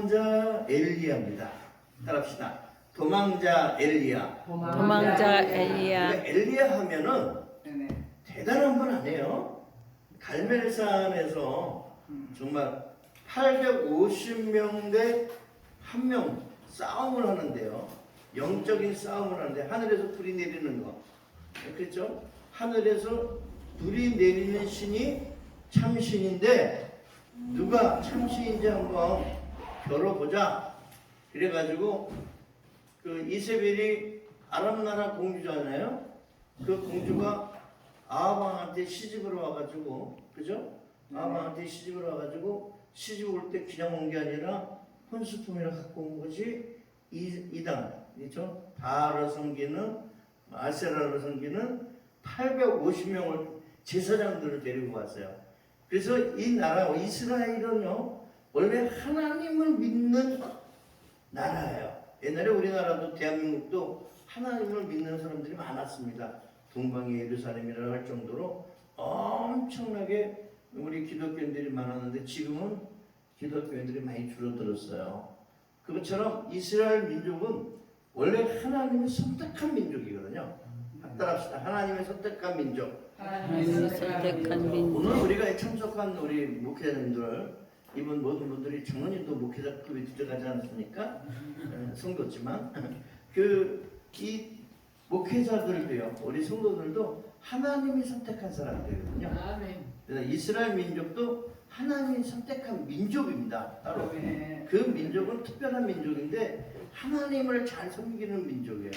도망자 엘리야입니다. 따라합시다. 도망자 엘리야. 도망자 엘리야. 엘리야 하면은 네네. 대단한 분 아니에요? 갈멜산에서 정말 850명 대 1명 싸움을 하는데요. 영적인 싸움을 하는데 하늘에서 불이 내리는 거. 그렇죠? 하늘에서 불이 내리는 신이 참신인데 누가 참신인지 한번 겨뤄보자. 그래가지고 그 이세벨이 아람 나라 공주잖아요. 그 공주가 아합왕한테 시집을 와가지고, 그죠? 아합왕한테 시집을 와가지고 시집 올 때 그냥 온 게 아니라 혼수품이라 갖고 온 것이 이단, 그렇죠? 바알을 섬기는 아세라를 섬기는 850명을 제사장들을 데리고 왔어요. 그래서 이 나라 이스라엘은요 원래 하나님을 믿는 나라예요. 옛날에 우리나라도 대한민국도 하나님을 믿는 사람들이 많았습니다. 동방의 예루살렘이라고 할 정도로 엄청나게 우리 기독교인들이 많았는데 지금은 기독교인들이 많이 줄어들었어요. 그것처럼 이스라엘 민족은 원래 하나님의 선택한 민족이거든요. 따라합시다. 하나님의 선택한 민족. 하나님의 선택한 민족. 오늘 우리가 참석한 우리 목회자님들 이분 모든 분들이 장로님도 목회자급에 들어가지 않습니까? 성도지만 이 목회자들도요, 우리 성도들도 하나님이 선택한 사람들이거든요. 그래서 이스라엘 민족도 하나님이 선택한 민족입니다. 따로 그 민족은 특별한 민족인데 하나님을 잘 섬기는 민족이에요.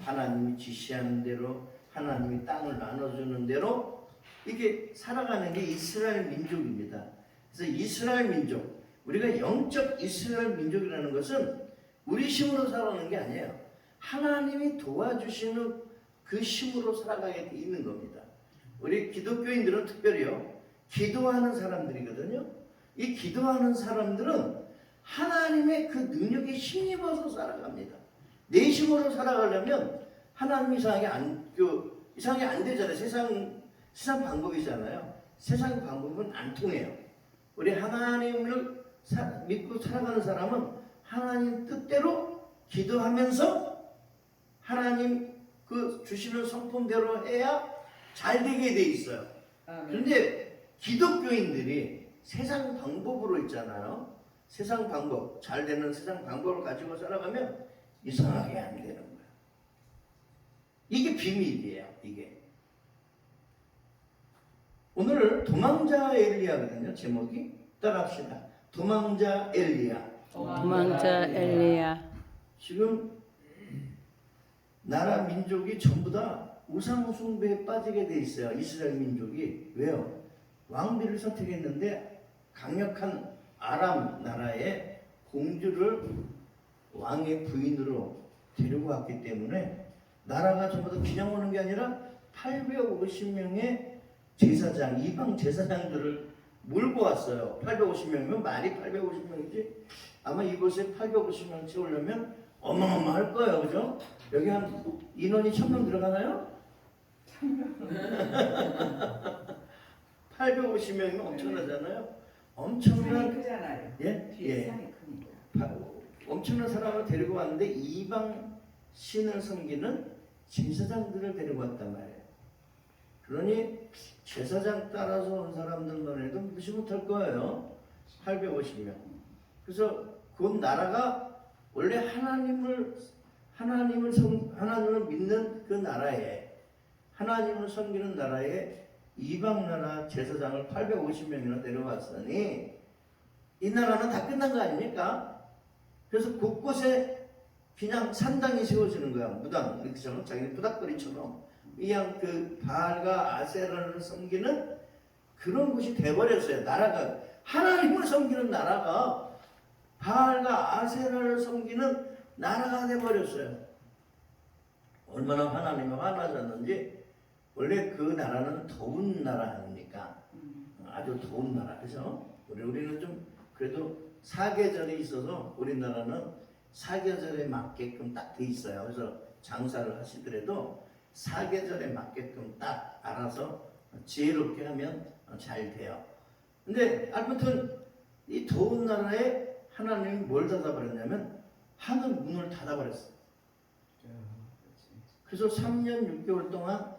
하나님이 지시하는 대로, 하나님이 땅을 나눠주는 대로 이게 살아가는 게 이스라엘 민족입니다. 그래서 이스라엘 민족, 우리가 영적 이스라엘 민족이라는 것은 우리 힘으로 살아가는 게 아니에요. 하나님이 도와주시는 그 힘으로 살아가게 돼 있는 겁니다. 우리 기독교인들은 특별히요, 기도하는 사람들이거든요. 이 기도하는 사람들은 하나님의 그 능력에 힘입어서 살아갑니다. 내 힘으로 살아가려면 하나님 이상하게 안 되잖아요. 세상 방법이잖아요. 세상 방법은 안 통해요. 우리 하나님을 믿고 살아가는 사람은 하나님 뜻대로 기도하면서 하나님 그 주시는 성품대로 해야 잘 되게 돼 있어요. 그런데 기독교인들이 세상 방법으로 있잖아요. 세상 방법, 잘 되는 세상 방법을 가지고 살아가면 이상하게 안 되는 거예요. 이게 비밀이에요. 이게. 오늘 도망자 엘리야거든요. 제목이. 따라합시다. 도망자 엘리야. 도망자 엘리야. 지금 나라 민족이 전부 다 우상 숭배에 빠지게 돼 있어요. 이스라엘 민족이. 왜요? 왕비를 선택했는데 강력한 아람 나라의 공주를 왕의 부인으로 데리고 왔기 때문에 나라가 전부 다 그냥 오는 게 아니라 850명의 제사장, 이방 제사장들을 몰고 왔어요. 850명이면 말이 850명이지 아마 이곳에 850명 채우려면 어마어마할 거예요. 그죠? 여기 한 인원이 1000명 들어가나요? 850명이면 엄청나잖아요. 엄청난 크잖아요. 예? 뒤에 예. 산이 크니까. 엄청난 사람을 데리고 왔는데 이방 신을 섬기는 제사장들을 데리고 왔단 말이에요. 그러니 제사장 따라서 온 사람들만 해도 무시 못할 거예요. 850명. 그래서 그 나라가 원래 하나님을 믿는 그 나라에, 하나님을 섬기는 나라에 이방 나라 제사장을 850명이나 데려왔으니 이 나라는 다 끝난 거 아닙니까? 그래서 곳곳에 그냥 산당이 세워지는 거야. 무당, 이렇게처럼 자기 부닥거리처럼 그냥 그 바알과 아세라를 섬기는 그런 곳이 돼버렸어요. 나라가 하나님을 섬기는 나라가 바알과 아세라를 섬기는 나라가 돼버렸어요. 얼마나 하나님이 화나셨는지. 원래 그 나라는 더운 나라 아닙니까? 아주 더운 나라, 그죠? 우리는 좀 그래도 사계절이 있어서 우리나라는 사계절에 맞게끔 딱 돼 있어요. 그래서 장사를 하시더라도 사계절에 맞게끔 딱 알아서 지혜롭게 하면 잘 돼요. 근데 아무튼 이 더운 나라에 하나님이 뭘 닫아버렸냐면 하늘 문을 닫아버렸어. 그래서 3년 6개월 동안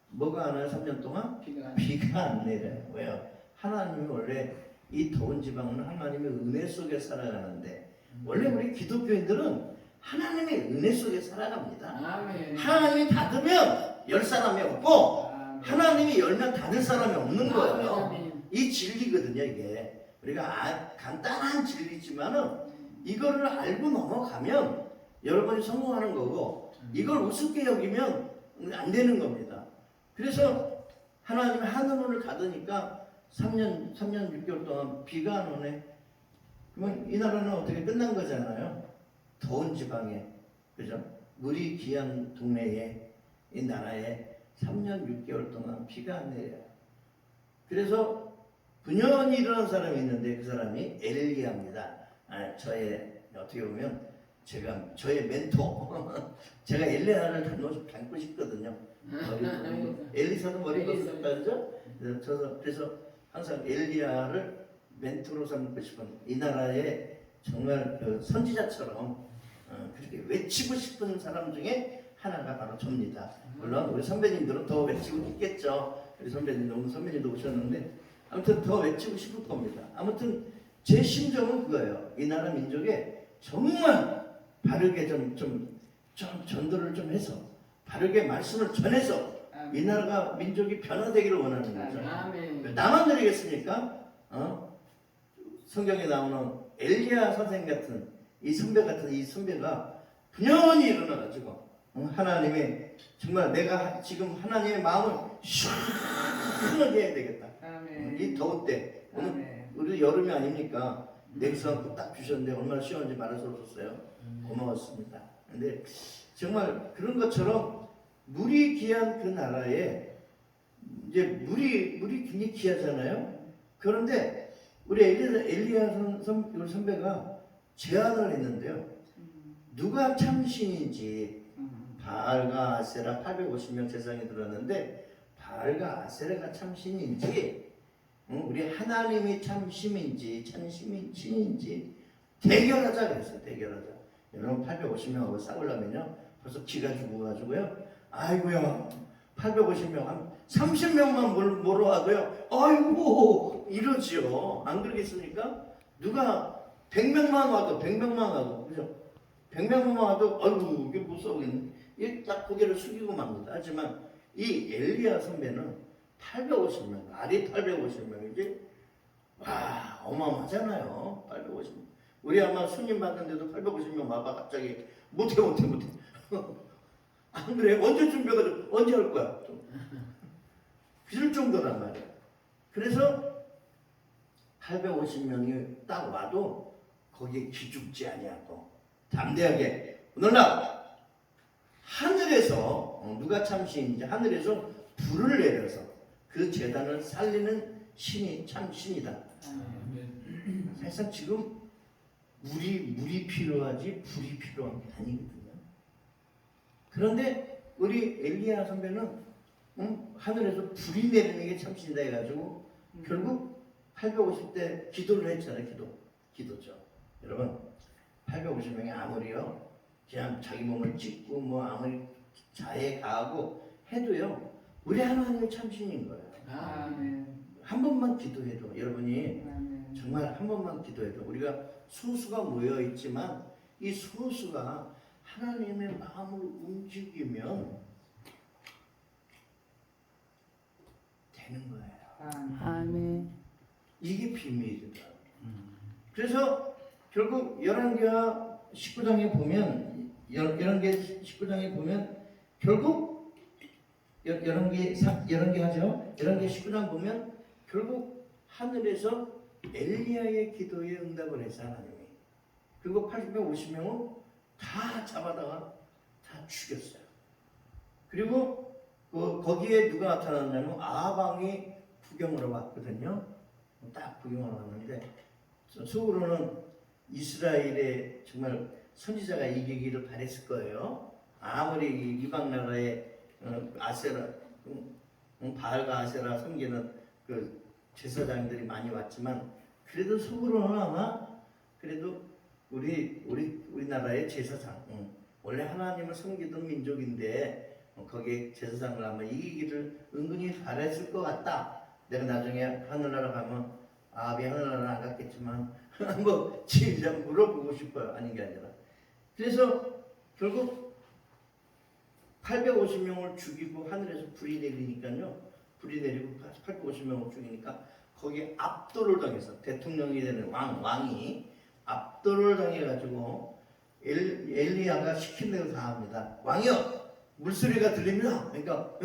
뭐가 안 와요? 3년 동안? 비가 안 내려요. 왜요? 하나님이 원래 이 더운 지방은 하나님의 은혜 속에 살아가는데 원래 우리 기독교인들은 하나님의 은혜 속에 살아갑니다. 아멘. 하나님이 닫으면 열 사람이 없고 하나님이 열면 닫을 사람이 없는 거예요. 아멘. 이 진리거든요. 이게 우리가 간단한 진리지만은 이거를 알고 넘어가면 여러분이 성공하는 거고 이걸 우습게 여기면 안 되는 겁니다. 그래서 하나님이 하늘문을 닫으니까 3년 6개월 동안 비가 안 오네. 그러면 이 나라는 어떻게 끝난 거잖아요. 더운 지방에, 그죠? 물이 귀한 동네에, 이 나라에 3년 6개월 동안 비가 안 내려요. 그래서 분연히 일어난 사람이 있는데 그 사람이 엘리야입니다. 저의 어떻게 보면 저의 멘토. 제가 엘리야를 닮고 싶거든요. 엘리사도 머리 컸었다죠. 그래서 항상 엘리야를 멘토로 삼고 싶은 이 나라의 정말 그 선지자처럼 그렇게 외치고 싶은 사람 중에 하나가 바로 접니다. 물론 우리 선배님들은 더 외치고 있겠죠. 우리 선배님도 오셨는데 아무튼 더 외치고 싶을 겁니다. 아무튼 제 심정은 그거예요. 이 나라 민족에 정말 바르게 좀 전도를 좀 해서 바르게 말씀을 전해서 이 나라가 민족이 변화되기를 원하는 거죠. 나만 드리겠습니까? 성경에 나오는 엘리야 선생 같은 이 선배가 분연히 일어나가지고 하나님의 정말 내가 지금 하나님의 마음을 시원하게 해야 되겠다. 이 더울 때 오늘 우리 여름이 아닙니까? 냉수함 딱 주셨는데 얼마나 시원한지 말할 수 없었어요. 고마웠습니다. 근데 정말 그런 것처럼 물이 귀한 그 나라에 이제 물이 굉장히 귀하잖아요. 그런데 우리 엘리야 선배가 제안을 했는데요. 누가 참신인지 바알과 아세라 850명 세상에 들었는데 바알과 아세라가 참신인지 우리 하나님이 참심인지 참신인지 대결하자 그랬어요. 대결하자. 여러분 850명하고 싸우려면요 벌써 기가 죽어가지고요. 아이고야 850명 한 30명만 몰아와도요. 아이고 이러지요. 안 그러겠습니까? 누가 100명만 와도 그죠? 100명만 와도 아이고 이게 못 싸우겠네. 이게 딱 고개를 숙이고 맙니다. 하지만 이 엘리야 선배는 850명, 알이 850명이지. 와 어마어마하잖아요. 850명. 우리 아마 손님 받는데도 850명 와봐 갑자기 못해. 안 그래? 언제 준비해가지고 언제 할 거야? 그럴 정도란 말이야. 그래서 850명이 딱 와도 거기에 기죽지 아니하고 담대하게 오늘날 하늘에서 누가 참신인지 하늘에서 불을 내려서 그 제단을 살리는 신이 참신이다. 사실상 지금 물이 필요하지 불이 필요한 게 아니거든요. 그런데 우리 엘리야 선배는 하늘에서 불이 내리는 게 참신이다 해가지고 결국 850대 기도를 했잖아요. 기도죠. 여러분 850명이 아무리요 그냥 자기 몸을 찢고 뭐 아무리 자해 가하고 해도요 우리 하나님이 참신인 거예요. 한 번만 기도해도 여러분이 정말 한 번만 기도해도 우리가 소수가 모여 있지만 이 소수가 하나님의 마음을 움직이면 되는 거예요. 아멘. 이게 비밀이다. 그래서 결국 열왕기하 19장에 보면 열왕기 19장에 보면 결국 열왕기하죠. 열왕기 19장 보면 결국 하늘에서 엘리야의 기도에 응답을 했어 하나님이. 그리고 850명은 다 잡아다가 다 죽였어요. 그리고 거기에 누가 나타났냐면 아합 왕이 구경을 왔거든요. 딱 구경을 왔는데 속으로는 이스라엘의 정말 선지자가 이기기를 바랬을 거예요. 아무리 이방 나라의 아세라 바알과 아세라 섬기는 그 제사장들이 많이 왔지만 그래도 속으로는 아마 그래도 우리나라의 제사장, 원래 하나님을 섬기던 민족인데 거기에 제사장을 하면 이기기를 은근히 바랬을 것 같다. 내가 나중에 하늘나라 가면 아비 하늘나라 안 갔겠지만 뭐 진짜 물어보고 싶어요. 아닌 게 아니라. 그래서 결국 850명을 죽이고 하늘에서 불이 내리니까요. 불이 내리고 850명을 죽이니까 거기에 압도를 당해서 대통령이 되는 왕이 압도를 당해가지고 엘리야가 시킨 대로 다 합니다. 왕이여 물소리가 들립니다. 그러니까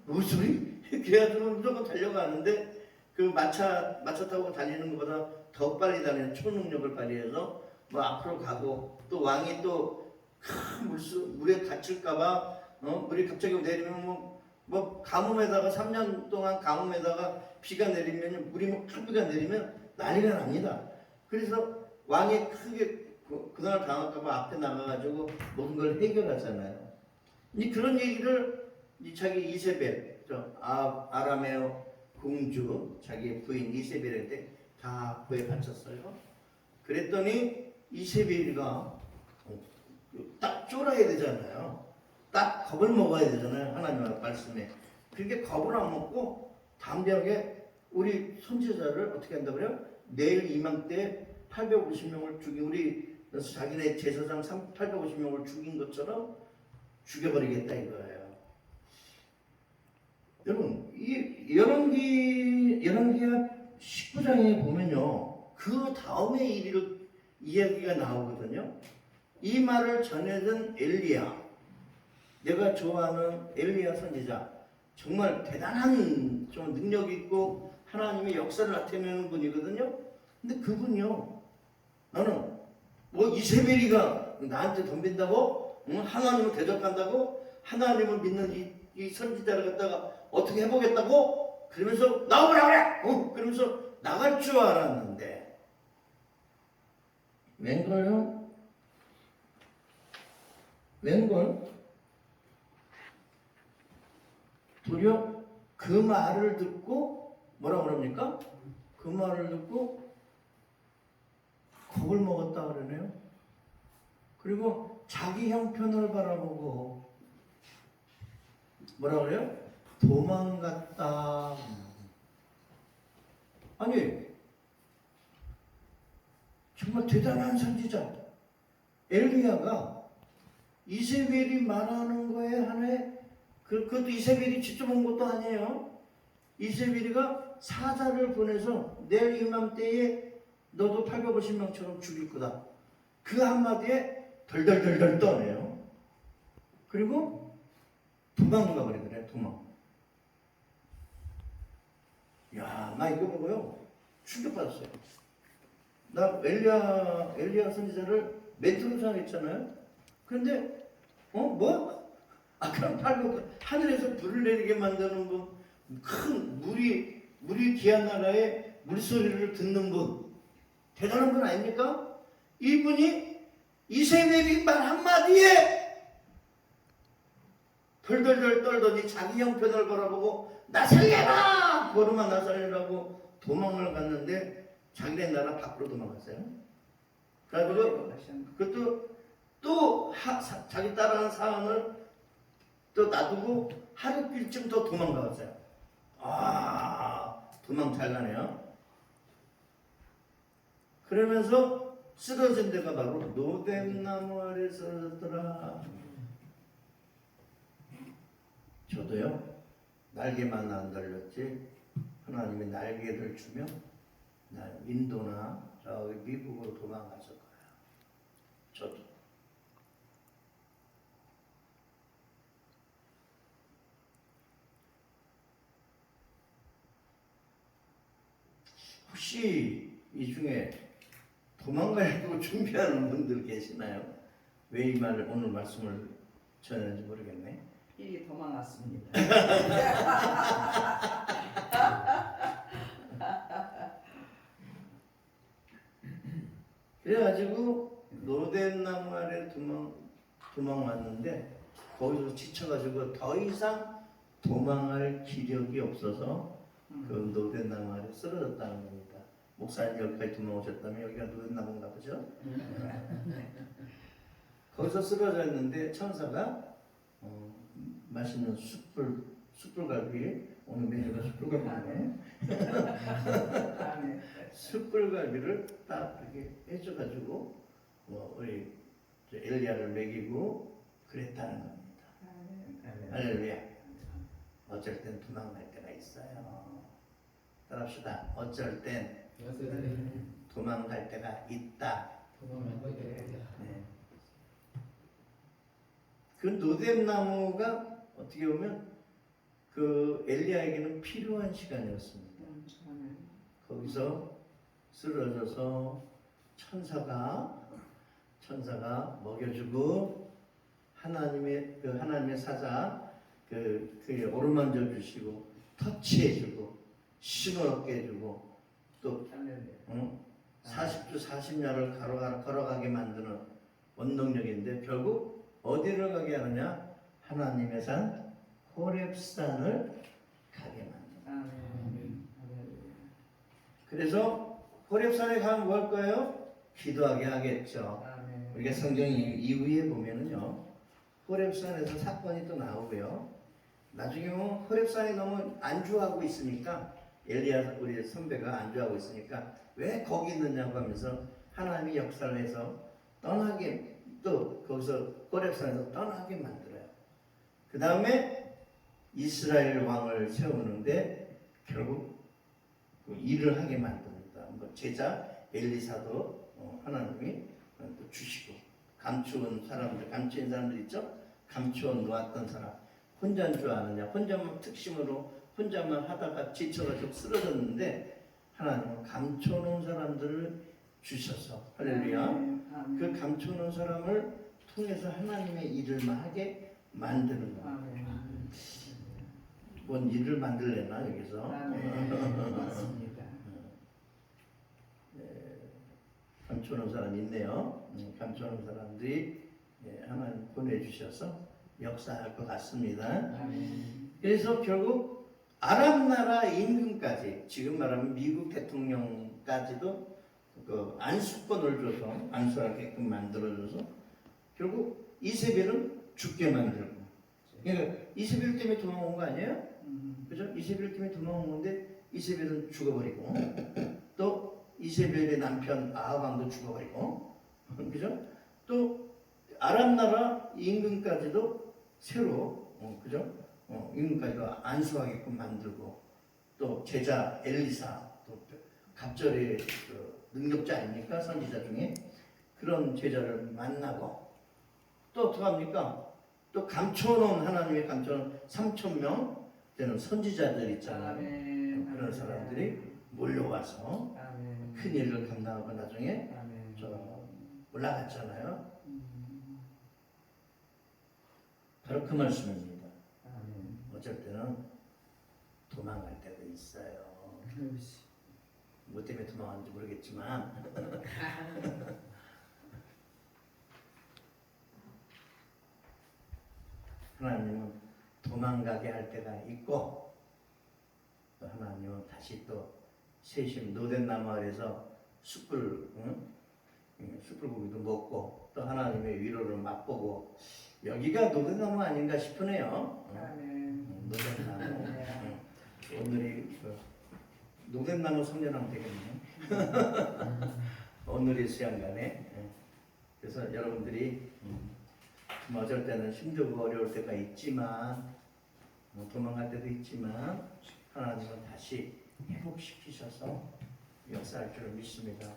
물소리? 그래가지고 무조건 달려가는데 그 마차 타고 달리는 것보다 더 빨리 달리는 초능력을 발휘해서 뭐 앞으로 가고 또 왕이 또 큰 물에 갇힐까봐 물이 갑자기 내리면 뭐 가뭄에다가 3년 동안 가뭄에다가 비가 내리면 물이 뭐 큰 비가 내리면 난리가 납니다. 그래서 왕이 크게 그날 당할까봐 앞에 나가가지고 모든 걸 해결하잖아요. 이 그런 얘기를 이 자기 이세벨, 아람의 공주, 자기 부인 이세벨한테 다 구해 바쳤어요. 그랬더니 이세벨이가 딱 쫄아야 되잖아요. 딱 겁을 먹어야 되잖아요. 하나님의 말씀에. 그렇게 겁을 안 먹고 담대하게 우리 선지자를 어떻게 한다고요? 내일 이맘때 850명을 죽인 우리 자기네 제사장 850명을 죽인 것처럼 죽여버리겠다 이거예요. 여러분 이 열왕기하 19장에 보면요 그 다음의 이야기가 나오거든요. 이 말을 전해준 엘리야, 내가 좋아하는 엘리야 선지자, 정말 대단한 좀 능력 있고 하나님의 역사를 나타내는 분이거든요. 근데 그분요, 나는 뭐 이세벨이가 나한테 덤빈다고, 하나님을 대적한다고, 하나님을 믿는 이 선지자를 갖다가 어떻게 해보겠다고, 그러면서 나오라 그래, 그러면서 나갈 줄 알았는데 웬걸 도리어 그 말을 듣고 뭐라 그럽니까? 그 말을 듣고 겁을 먹었다 그러네요. 그리고 자기 형편을 바라보고 뭐라 그래요? 도망갔다. 아니 정말 대단한 선지자 엘리야가 이세벨이 말하는 거에 한해 그것도 이세벨이 직접 온 것도 아니에요. 이세벨이가 사자를 보내서 내일 이맘때에 너도 850명처럼 죽일 거다. 그 한마디에 덜덜덜덜 떠네요. 그리고 도망가 버리더래. 도망. 야, 나 이거 보고요 충격받았어요. 나 엘리야 선지자를 멘토로 생각했잖아요. 그런데 뭐? 그럼 하늘에서 불을 내리게 만드는 분, 큰 물이 귀한 나라의 물소리를 듣는 분, 대단한 분 아닙니까? 이분이 이세벨이 말 한마디에 덜덜덜 떨더니 자기 형편을 바라보고 나 살려라! 걸음아 나 살려라고 도망을 갔는데 자기네 나라 밖으로 도망갔어요. 그래가지고 그것도 또 자기 따라하는 사람을 또 놔두고 하루길쯤 더 도망가갔어요. 도망 잘 가네요. 그러면서 쓰러진 데가 바로 노뎀나무 아래 쓰러졌더라. 저도요 날개만 안 달렸지 하나님이 날개를 주면 인도나 저기 미국으로 도망갔을 거예요. 저도. 혹시 이 중에 도망가려고 준비하는 분들 계시나요? 왜 이 말을 오늘 말씀을 전했는지 모르겠네. 일이 도망갔습니다. 그래가지고 노뎀나무 아래 도망 왔는데 거기서 지쳐가지고 더 이상 도망할 기력이 없어서 그 노뎀나무 아래 쓰러졌다는 겁니다. 목사님 여기까지 도망오셨다면 여기가 노den나무인가 보죠. 거기서 쓰러져 있는데 천사가 맛있는 숯불갈비, 오늘 메뉴가 숯불갈비네. 아멘. 숯불갈비를 딱 이렇게 해줘가지고 우리 엘리야를 먹이고 그랬다는 겁니다. 아멘. 할렐루야. 어쩔 땐 도망갈 때가 있어요. 따라합시다. 어쩔 땐 도망갈 때가 있다. 네. 그 노뎀나무가 어떻게 보면 그 엘리야에게는 필요한 시간이었습니다. 거기서 쓰러져서 천사가 먹여주고 하나님의 사자 그 어루만져 주시고 터치해주고 신을 얻게 해주고 또 40주 40야를 걸어가게 만드는 원동력인데 결국 어디를 가게 하느냐? 하나님의 산 호렙산을 가게 만든다. 그래서 호렙산에 가면 뭐 할 거예요? 기도하게 하겠죠. 우리가 성경 이후에 보면은요, 호렙산에서 사건이 또 나오고요. 나중에 보면 호렙산에 너무 안주하고 있으니까 엘리야 우리 선배가 안주하고 있으니까 왜 거기 있느냐고 하면서 하나님이 역사를 해서 떠나게 또 거기서 호렙산에서 떠나게 만들어요. 그 다음에 이스라엘 왕을 세우는데 결국 그 일을 하게 만듭니다. 뭐 제자 엘리사도 하나님이 또 주시고 감추온 사람들 있죠? 감추어 놓았던 사람 혼자인 줄 아느냐? 혼자만 특심으로 혼자만 하다가 지쳐가지고 쓰러졌는데 하나님은 감춰놓은 사람들을 주셔서 할렐루야. 그 감춰놓은 사람을 통해서 하나님의 일을 하게 만드는 거예요. 뭔 일을 만들래나 여기서? 맞습니다. 감춰놓은 사람이 있네요. 감춰놓은 사람들이 하나님 보내주셔서 역사할 것 같습니다. 그래서 결국 아랍 나라 임금까지 지금 말하면 미국 대통령까지도 그 안수권을 줘서 안수하게끔 만들어줘서 결국 이세벨은 죽게 만들고 그러니까 이세벨 때문에 도망온 거 아니에요? 그죠? 이세벨 때문에 도망온 건데 이세벨은 죽어버리고 또 이세벨의 남편 아합왕도 죽어버리고 그죠? 또 아랍 나라 임금까지도 새로 그죠? 임금까지도 안수하게끔 만들고 또 제자 엘리사 또 갑절의 그 능력자 아닙니까? 선지자 중에 그런 제자를 만나고 또 어떻게 합니까? 또 감춰놓은 하나님의 감춰놓은 3,000명 되는 선지자들 있잖아요. 그런 사람들이 몰려와서 큰 일을 감당하고 나중에 올라갔잖아요. 바로 그 말씀입니다. 어쩔 때는 도망갈 때도 있어요. 뭐 때문에 도망가는지 모르겠지만 하나님은 도망가게 할 때가 있고 또 하나님은 다시 또 세심 노덴나무 아래서 숯불고기도 먹고 또 하나님의 위로를 맛보고 여기가 노덴나무 아닌가 싶으네요. 노덴나무. 오늘이 노덴나무 성전하면 되겠네. 오늘이 수양간에. 그래서 여러분들이 어쩔 때는 힘들고 어려울 때가 있지만 도망갈 때도 있지만 하나님은 다시 회복시키셔서 역사할 줄 믿습니다.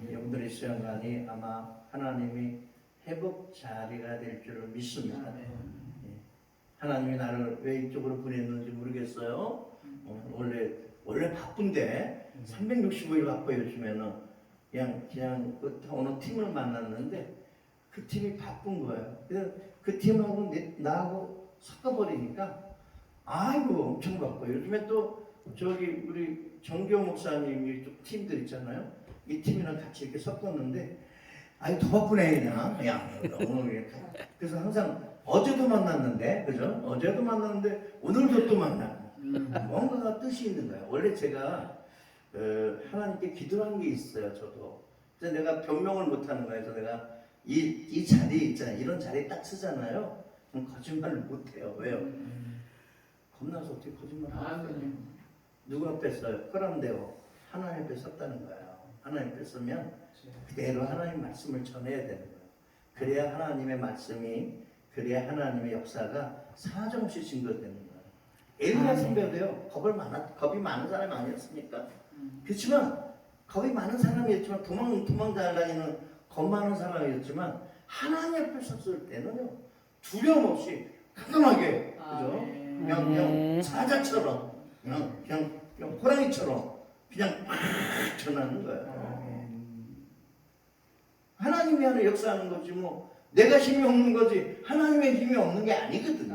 여러분들의 수양간이 아마 하나님이 회복 자리가 될 줄 믿습니다. 하나님이 나를 왜 이쪽으로 보냈는지 모르겠어요. 원래 바쁜데 365일 바빠요. 요즘에는 그냥 어느 팀을 만났는데 그 팀이 바쁜 거예요. 그래서 그 팀하고 나하고 섞어버리니까 아이고 엄청 바빠요. 요즘에 또 저기 우리 정교 목사님이 팀들 있잖아요. 이 팀이랑 같이 이렇게 섞었는데 아이 더 바쁘네 그냥 오늘 그래서 항상 어제도 만났는데 그죠? 어제도 만났는데 오늘도 또 만나고 뭔가가 뜻이 있는 거예요. 원래 제가 하나님께 기도한 게 있어요. 저도. 그래서 내가 변명을 못하는 거예요. 그래서 내가 이 자리 있잖아요. 이런 자리에 딱 쓰잖아요. 그럼 거짓말을 못해요. 왜요? 겁나서 어떻게 거짓말을 하겠어요? 누가 뺐어요? 그런데요. 하나님 앞에 섰다는 거예요. 하나님 앞에 서면 그대로 하나님 말씀을 전해야 되는 거예요. 그래야 하나님의 말씀이, 그래야 하나님의 역사가 사정없이 증거되는 거예요. 엘리야 선배도요. 겁이 많은 사람이 아니었습니까? 그렇지만 겁이 많은 사람이었지만 도망 잘 다니는 겁 많은 사람이었지만 하나님 앞에 섰을 때는요. 두려움 없이 깔끔하게, 그죠? 그냥 사자처럼, 그냥 호랑이처럼 그냥 막 전하는 거예요. 하나님이 하는 역사하는 거지 뭐 내가 힘이 없는 거지 하나님의 힘이 없는 게 아니거든요.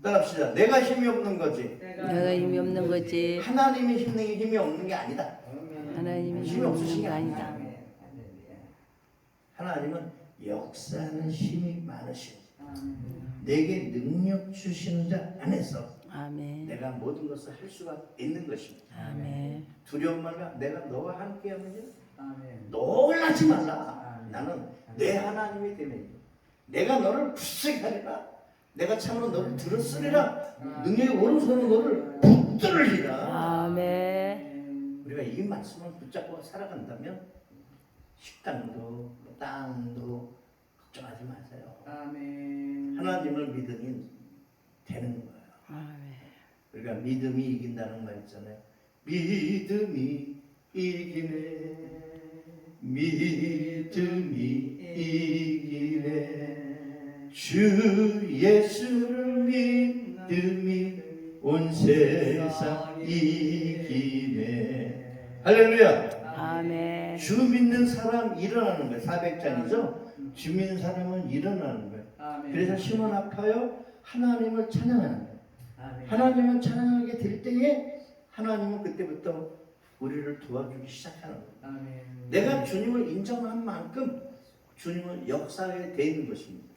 따라합시다. 내가 힘이 없는 거지 내가 힘이 없는 거지. 하나님의 힘이 없는 게 아니다. 하나님이 힘이 없으신 없는 게 게 아니다. 아니다. 하나님은 역사하는 힘이 많으시고 내게 능력 주시는 자 안에서 아멘. 내가 모든 것을 할 수가 있는 것입니다. 아멘. 두려움 말라. 내가 너와 함께하면 아멘. 놀라지 말라. 아멘. 나는 내 하나님이 되면 내가 너를 굳세게 내가 참으로 너를 들었으리라. 능력이 오른손으로 너를 붙들으리라. 아멘. 우리가 이 말씀을 붙잡고 살아간다면 식당도 땅도 걱정하지 마세요. 아멘. 하나님을 믿으니 되는 거예요. 아멘. 우리가 믿음이 이긴다는 말 있잖아요. 믿음이 이기네. 믿음이 이기네. 주 예수를 믿음이 온 세상 이기네. 할렐루야. 아멘. 주 믿는 사람 일어나는 거예요. 400장이죠. 주 믿는 사람은 일어나는 거예요. 그래서 심은 아파요. 하나님을 찬양하는 거예요. 하나님을 찬양하게 될 때에 하나님은 그때부터 우리를 도와주기 시작하는 거예요. 내가 주님을 인정한 만큼 주님은 역사에 돼 있는 것입니다.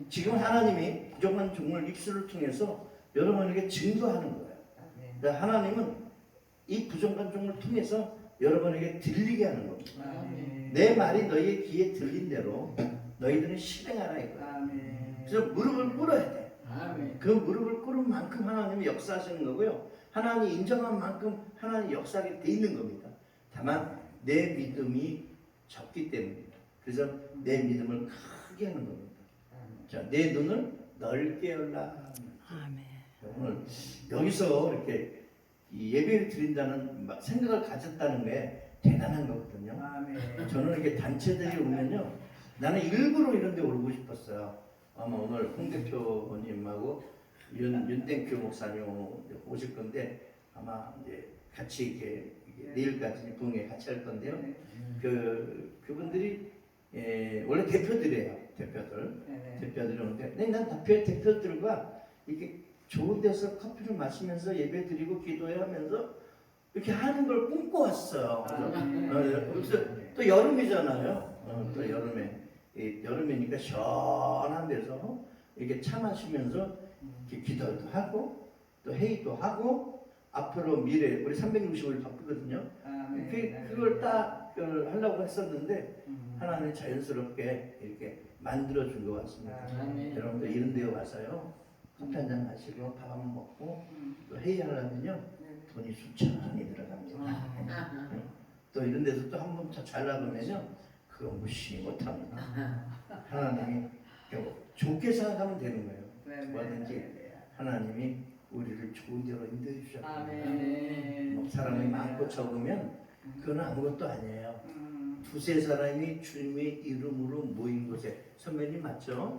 지금 하나님이 부정한 종을 입술을 통해서 여러분에게 증거하는 거예요. 그러니까 하나님은 이 부정한 종을 통해서 여러분에게 들리게 하는 겁니다. 내 말이 너희의 귀에 들린 대로 너희들은 실행하라 이거예요. 그래서 무릎을 꿇어야 돼. 그 무릎을 꿇은 만큼 하나님이 역사하시는 거고요. 하나님이 인정한 만큼 하나님 역사하게 돼 있는 겁니다. 다만 내 믿음이 적기 때문입니다. 그래서 내 믿음을 크게 하는 겁니다. 자, 내 눈을 넓게 열라. 아멘. 오늘 여기서 이렇게 이 예배를 드린다는 생각을 가졌다는 게 대단한 거거든요. 저는 이렇게 단체들이 오면요, 나는 일부러 이런 데 오고 싶었어요. 아마 오늘 홍 대표님하고 윤땡큐 목사님 오실 건데 아마 이제 같이 이렇게 내일까지 부흥회 같이 할 건데요. 그분들이 원래 대표들이에요. 대표들이 오는데 난 대표들과 이렇게 좋은 데서 커피를 마시면서 예배 드리고 기도해 하면서 이렇게 하는 걸 꿈꿔왔어요. 그래서 또 여름이잖아요. 또 여름이니까 시원한 데서 이렇게 차 마시면서 이렇게 기도도 하고 또 회의도 하고 앞으로 미래 우리 360일 바쁘거든요. 그걸 딱 하려고 했었는데 하나님 자연스럽게 이렇게 만들어준 것 같습니다. 여러분들 이런 데 와서요. 커피 한잔 마시고 밥 한번 먹고 또 회의하려면요. 돈이 수천원이 들어갑니다. 또 이런 데서 또 한 번 더 잘 나가면요. 그거 무시 못합니다. 하나님이 좋게 생각하면 되는 거예요. 뭐든지 하나님이 우리를 좋은 데로 인도해 주셨거든요. 뭐 사람이 많고 적으면 그건 아무것도 아니에요. 두세 사람이 주님의 이름으로 모인 곳에 선배님 맞죠?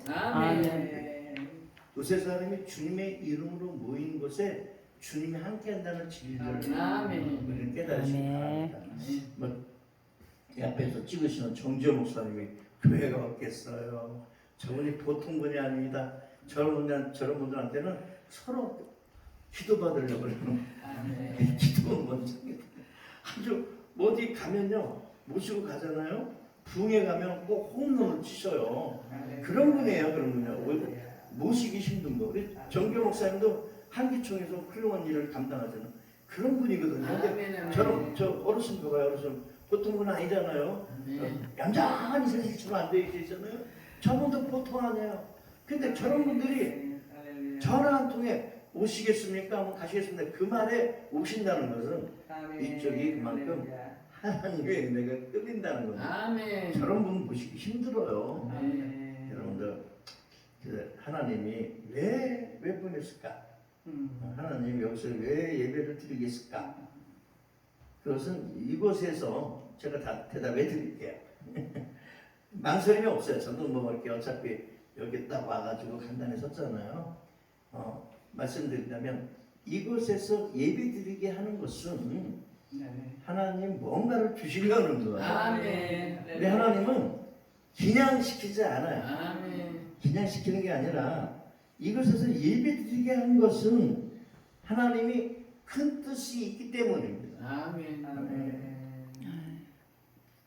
두세 사람이 주님의 이름으로 모인 곳에 주님이 함께한다는 진리를 우리는 깨달으시기 바랍니다. 이 앞에서 찍으시는 정지호 목사님이 교회가 없겠어요. 저분이 보통 분이 아닙니다. 저런 분들한테는 서로 기도받으려고 그러는 기도는 먼저 아주 어디 가면요 모시고 가잖아요. 부흥회 가면 꼭 홈런을 치셔요. 그런 분이에요. 그런 분이요. 모시기 힘든 거. 우리 정교 목사님도 한기총에서 훌륭한 일을 감당하잖아요. 그런 분이거든요. 근데 아멘, 아멘. 저 어르신 봐봐요. 어르신 보통 분 아니잖아요. 아멘. 얌전히 세상처럼 앉아 계시잖아요. 저분도 보통 아니에요. 근데 저런 분들이 할렐루야. 전화 한 통에 오시겠습니까? 하면 가시겠습니다. 그 말에 오신다는 것은 아멘. 이쪽이 그만큼 할렐루야. 하나님의 은혜가 끌린다는 겁니다. 아멘. 저런 분 보시기 힘들어요. 아멘. 여러분들 하나님이 왜 보냈을까? 하나님이 여기서 왜 예배를 드리겠을까? 그것은 이곳에서 제가 다 대답해 드릴게요. 망설임이 없어요. 저도 뭐 이렇게 어차피 여기 딱 와가지고 간단히 섰잖아요. 말씀드린다면 이곳에서 예배 드리게 하는 것은 아멘. 하나님 뭔가를 주시려는 거예요. 아멘. 우리 하나님은 그냥 시키지 않아요. 아멘. 그냥 시키는 게 아니라 이곳에서 예배 드리게 하는 것은 하나님이 큰 뜻이 있기 때문입니다. 아멘. 아멘.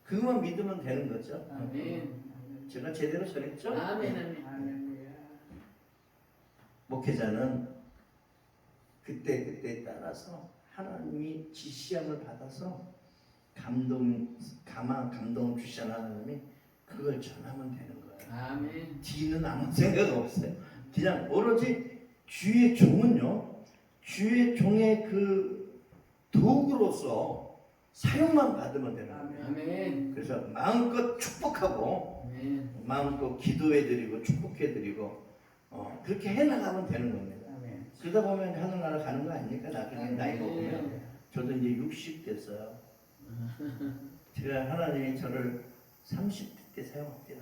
그것만 믿으면 되는 거죠. 아멘. 제가 제대로 전했죠? 아멘. 아멘. 할렐루야. 목회자는 그때 따라서 하나님이 지시함을 받아서 감동을 주시는 하나님이 그걸 전하면 되는 거예요. 아멘. 뒤는 아무 생각 없어요. 그냥 오로지 주의 종은요, 주의 종의 그 도구로서 사용만 받으면 되는 거예요. 아멘. 그래서 마음껏 축복하고 아멘. 마음껏 기도해드리고 축복해드리고 그렇게 해나가면 되는 겁니다. 아멘. 그러다 보면 하늘나라 가는 거 아닙니까? 나중에 나이 먹으면. 저도 이제 60 됐어요. 제가 하나님이 저를 30대 때 사용합니다.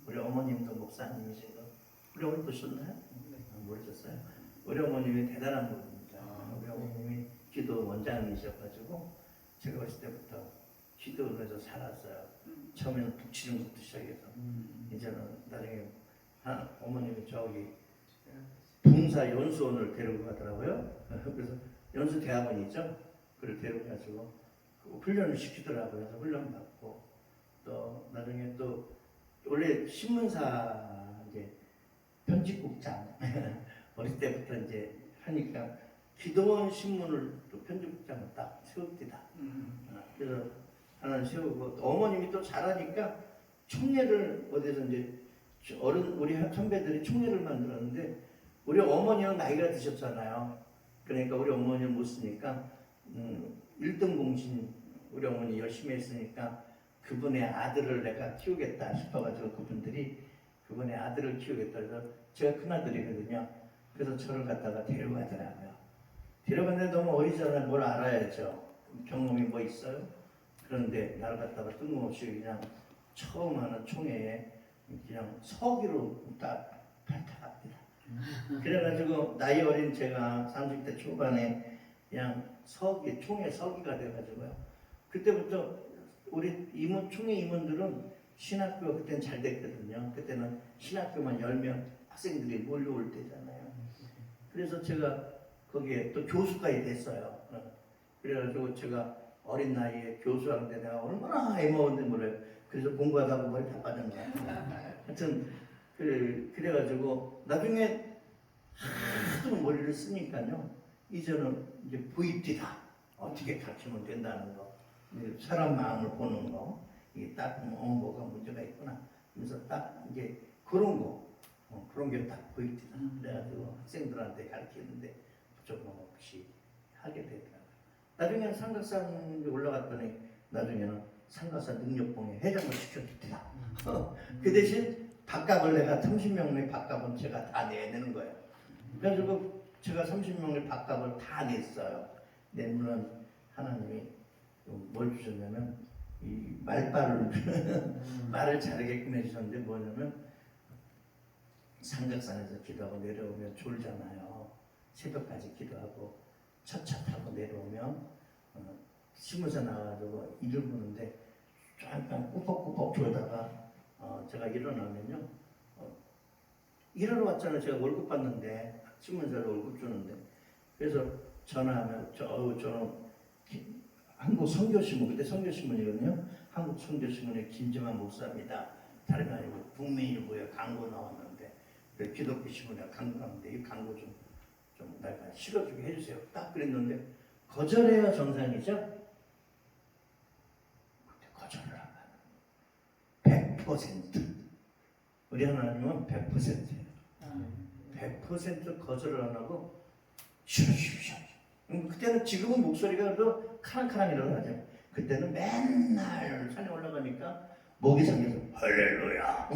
우리 어머님도 목사님이시고 우리 어머니 보셨나요? 모르셨어요? 우리 어머님이 대단한 분입니다. 우리 어머님이 기도 원장이셔가지고 제가 어렸을 때부터 기도원에서 살았어요. 처음에는 북치는 것부터 시작해서 이제는 나중에 어머님이 저기 봉사 연수원을 데리고 가더라고요. 그래서 연수 대학원이죠. 그걸 데리고 가지고 훈련을 시키더라고요. 그래서 훈련 받고 또 나중에 또 원래 신문사 이제 편집국장 어릴 때부터 이제 하니까 기도원 신문을 또 편집국장을 딱 세웁니다. 그래서 하나는 세우고 어머님이 또 잘하니까 총회를 어디서 이제 우리 선배들이 총회를 만들었는데 우리 어머니는 나이가 드셨잖아요. 그러니까 우리 어머니를 못 쓰니까 1등 공신 우리 어머니 열심히 했으니까 그분의 아들을 내가 키우겠다 싶어가지고 그분들이 그분의 아들을 키우겠다 해서 제가 큰아들이거든요. 그래서 저를 갖다가 데려가더라고요. 데려갔는데 너무 어리잖아요. 뭘 알아야죠. 경험이 뭐 있어요? 그런데 나를 갖다가 뜬금없이 그냥 처음 하는 총회에 그냥 서기로 딱 발탁합니다. 그래가지고 나이 어린 제가 30대 초반에 그냥 총회 서기가 돼가지고요. 그때부터 우리 총회 임원들은 신학교가 그때는 잘 됐거든요. 그때는 신학교만 10명 학생들이 몰려올 때잖아요. 그래서 제가 거기에 또 교수까지 됐어요. 그래가지고 제가 어린 나이에 교수하는데 내가 얼마나 애먹었는지 몰라요. 그래서 공부하다 보면 머리 다 빠진 거야. 하여튼 그래가지고 나중에 하도 머리를 쓰니까요. 이제는 이제 부입디다. 어떻게 가르치면 된다는 거. 사람 마음을 보는 거. 이게 딱 뭐가 문제가 있구나. 그래서 딱 이제 그런 거. 그런 게 딱 부입디다. 그래가지고 학생들한테 가르치는데 조금 없이 하게 되더라고요. 나중에는 삼각산 올라갔더니 나중에는 삼각산 능력봉에 회장을 시켜줬대요. 그 대신 밥값을 내가 30명의 밥값은 제가 다 내는 거예요. 그래가지고 제가 30명의 밥값을 다 냈어요. 내면은 하나님이 뭘 주셨냐면 이 말빨을 말을 잘하게끔 해주셨는데 뭐냐면 삼각산에서 기도하고 내려오면 졸잖아요. 새벽까지 기도하고 첫 차 타고 내려오면 신문사 나와가지고 일을 보는데 잠깐 꾸벅꾸벅 졸다가 제가 일어나면요 일하러 왔잖아요. 제가 월급 받는데 신문사로 월급 주는데 그래서 전화하면 저는 한국 선교신문 그때 선교신문이거든요. 한국 선교신문의 김재만 목사입니다. 다름이 아니고 북미일보에 광고 나왔는데 기독교 신문에 광고 나왔는데 이 광고 좀 내가 실어주게 해주세요. 딱 그랬는데 거절해야 정상이죠. 근데 거절을 하면 100%. 우리 하나님은 100%예요. 100% 거절을 안 하고 싫어. 그때는 지금은 목소리가 또 카랑카랑이라고 하죠. 그때는 맨날 산에 올라가니까 목이 잠겨서 할렐루야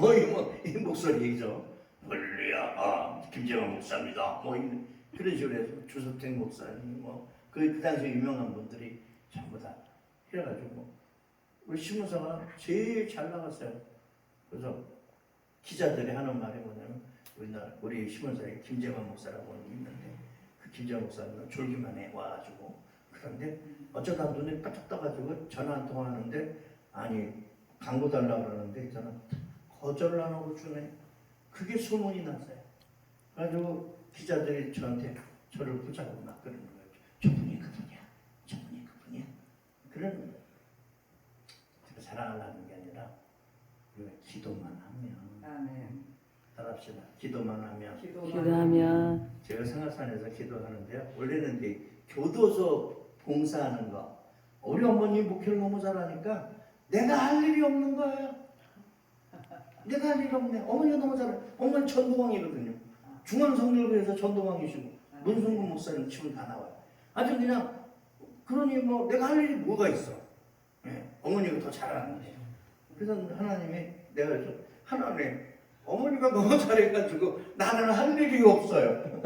이 목소리죠. 할렐루야 김재환 목사입니다 그런 식으로 해서 주석택 목사님 그 당시에 유명한 분들이 전부 다 해가지고 우리 신문사가 제일 잘 나갔어요. 그래서 기자들이 하는 말이 뭐냐면 우리 신문사에 김재환 목사라고 있는데 그 김재환 목사는 졸기만 해 와가지고 그런데 어쩌다 눈에 빡 떠가지고 전화 한 통 하는데 아니 광고 달라고 그러는데 저는 거절을 안 하고 주네. 그게 소문이 났어요. 그래가지고 기자들이 저를 붙잡고 막 그러는 거예요. 저분이 그분이야. 그러는 거예요. 제가 자랑하려는 게 아니라 우리가 기도만 하면 아멘. 따라합시다. 기도만 하면 기도하면 제가 성악산에서 기도하는데요. 원래는 이제 교도소 봉사하는 거 우리 어머니 목회를 너무 잘하니까 내가 할 일이 없는 거예요. 내가 할 일이 없네. 어머니가 너무 잘해. 어머니 전도왕이거든요. 중앙성결교에서 전도왕이시고 문승구 목사님 치고 다 나와요. 아주 그냥 그러니 뭐 내가 할 일이 뭐가 있어. 어머니가 더 잘하는데. 그래서 하나님이 내가 그래서 하나님 어머니가 너무 잘해가지고 나는 할 일이 없어요.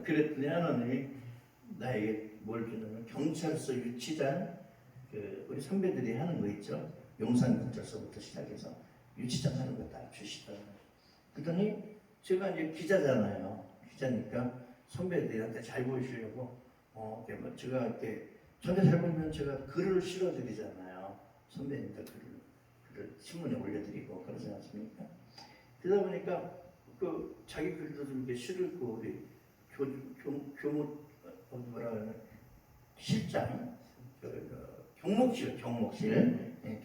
그랬더니 하나님이 나에게 뭘 주냐면 경찰서 유치장 우리 선배들이 하는 거 있죠. 용산경찰서부터 시작해서 유치장 하는 거 다 주시더라고요. 그러더니 제가 이제 기자잖아요. 기자니까 선배들한테 잘 보이시려고 제가 이렇게 전에 잘 보면 제가 글을 실어드리잖아요. 선배님들 글을 신문에 올려드리고 그러지 않습니까? 그러다 보니까 그 자기 글도 좀 이렇게 실고 우리 교무 뭐라 그러나 실장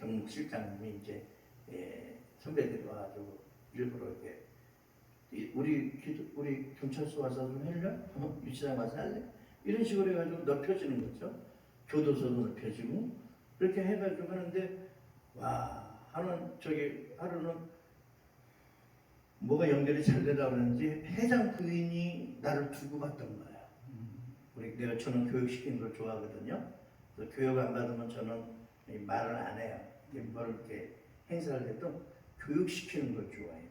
경목실장님이 이제 선배들이 와가지고 일부러 이렇게 우리 경찰서 와서 좀 할래? 유치장 와서 할래? 이런 식으로 해가지고 넓혀지는 거죠. 교도소도 넓혀지고 그렇게 해가지고 하는데 하루는 뭐가 연결이 잘 되다 그러는지 회장 부인이 나를 두고 봤던 거예요. 저는 교육시키는 걸 좋아하거든요. 그래서 교육 안 받으면 저는 말을 안 해요. 뭘 이렇게 행사를 해도 교육시키는 걸 좋아해요.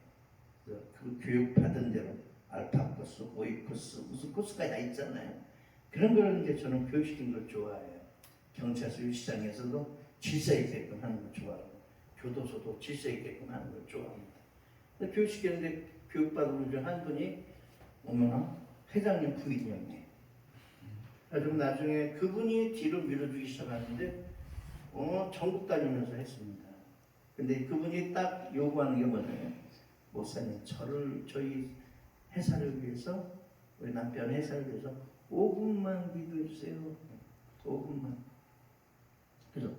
그래서 그 교육 받은 대로 알파 코스, 오이 코스, 무슨 코스가 다 있잖아요. 그런 걸 이제 저는 교육시키는 걸 좋아해요. 경찰서 유치장에서도 질서 있게끔 하는 걸 좋아하고 교도소도 질서 있게끔 하는 걸 좋아합니다. 교육시키는데 교육받은 중 한 분이 어머나 회장님 부인이었네. 그래서 나중에 그분이 뒤로 밀어주기 시작하는데 전국 다니면서 했습니다. 근데 그분이 딱 요구하는 게 뭐냐면 목사님 저희 회사를 위해서 우리 남편 회사를 위해서 5분만 기도해 주세요. 5분만. 그래서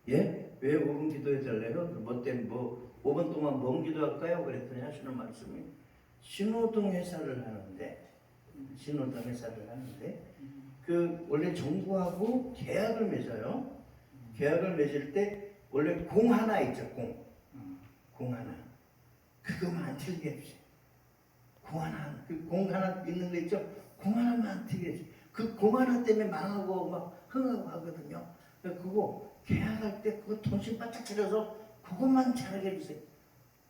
왜 5분 기도해 달래요? 뭐 때문에 5분 동안 뭔 기도할까요? 그랬더니 하시는 말씀이 신호등 회사를 하는데 원래 정부하고 계약을 맺어요. 계약을 맺을 때 원래 공 하나 있죠. 공 하나. 그거만 틀게 해주세요. 공 하나 있는 거 있죠. 공 하나만 틀게 해주세요. 그 공 하나 때문에 망하고 막 흥하고 하거든요. 그거 계약할 때 그거 정신 바짝 차려서 그것만 잘하게 해주세요.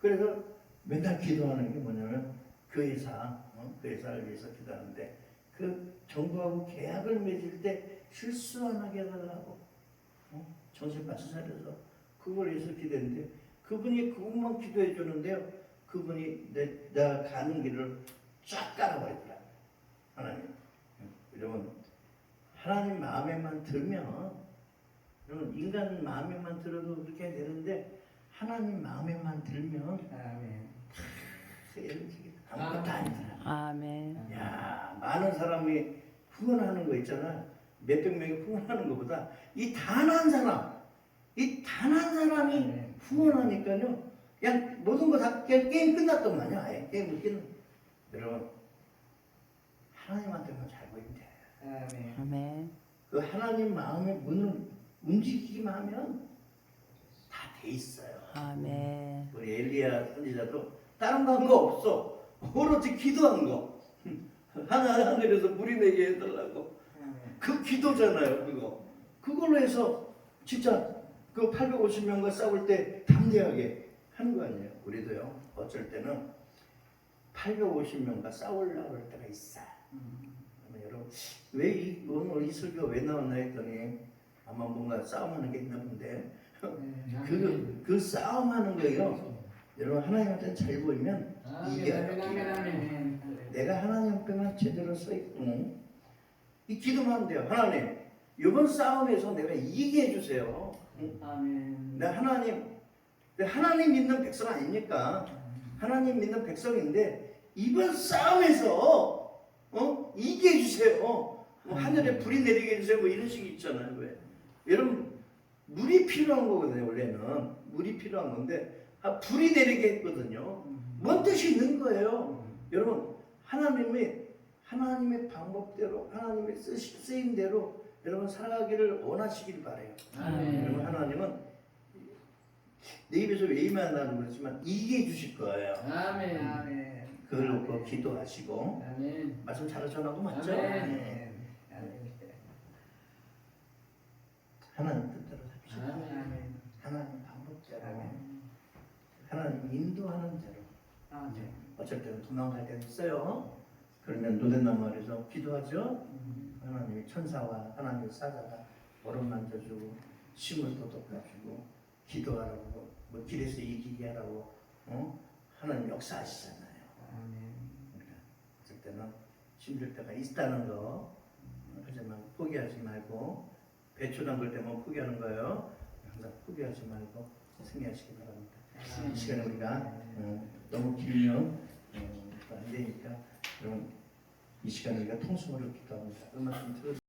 그래서 맨날 기도하는 게 뭐냐면 그 회사를 위해서 기도하는데 그 정부하고 계약을 맺을 때 실수 안 하게 해달라고 정신 바짝 차려서 그걸 위해서 기도했는데 그분이 그것만 기도해 주는데요. 그분이 내가 가는 길을 쫙 깔아버리더라고요. 하나님. 여러분 하나님 마음에만 들면 여러분 인간 마음에만 들어도 그렇게 되는데 하나님 마음에만 들면 아무것도 아니더라. 아멘. 야, 많은 사람이 후원하는 거 있잖아. 몇백 명이 후원하는 것보다 이 단 한 사람이 후원하니까요. 그냥 모든 거 다 게임 끝났단 말이야. 아예 게임을 끝났. 여러분 하나님한테만 잘 보이면 돼. 아멘. 그 하나님 마음의 문을 움직이기만 하면 다 돼 있어요. 아멘. 우리 엘리야 선지자도 다른 방법 없어. 오로지 기도한 거. 하늘에서 물이 내게 해달라고. 그 기도잖아요. 그걸로 해서 진짜 그 850명과 싸울 때 담대하게 하는 거 아니에요. 우리도요. 어쩔 때는 850명과 싸우려고 할 때가 있어요. 여러분 왜 오늘 이 설교가 왜 나왔나 했더니 아마 뭔가 싸움하는 게 있나 본데 그 싸움하는 거예요. 여러분 하나님한테 잘 보이면 이겨요. 내가 하나님 앞에만 제대로 서 있고 이 기도만 하면 돼요. 하나님 이번 싸움에서 내가 이기게 해주세요. 아멘. 나 하나님 믿는 백성 아닙니까? 하나님 믿는 백성인데 이번 싸움에서 이기게 해주세요. 뭐 하늘에 불이 내리게 해주세요. 뭐 이런 식이 있잖아요. 왜? 여러분 물이 필요한 거거든요. 원래는 물이 필요한 건데 불이 내리게 했거든요. 뭔 뜻이 있는 거예요. 여러분 하나님의 방법대로 하나님의 쓰임대로 여러분 살아가기를 원하시길 바래요. 여러분 하나님은 내 입에서 왜 임한다는 그렇지만 이기게 해주실 거예요. 아멘. 그걸 놓고 기도하시고 아멘. 말씀 잘 전하고 맞죠? 아멘. 네. 하나님 뜻대로 삽시다. 아멘. 하나님 방법대로 하나님 인도하는 대로 아멘. 어쩔 때는 도망갈 때도 있어요. 그러면 노덴나무 아래서 기도하죠. 하나님의 천사와 하나님의 사자가 얼음 만져주고 심을 도둑가주고 기도하라고 뭐 길에서 이기게 하라고 하나님 역사하시잖아요. 그러니까 어쩔 때는 힘들 때가 있다는 거 하지만 포기하지 말고 배추 담글 때만 포기하는 거예요. 항상 포기하지 말고 승리하시기 바랍니다. 이 시간에 우리가 너무 길면 안 되니까 여러분 이 시간에 우리가 통성으로 기도합니다. 음악 좀 틀어주세요.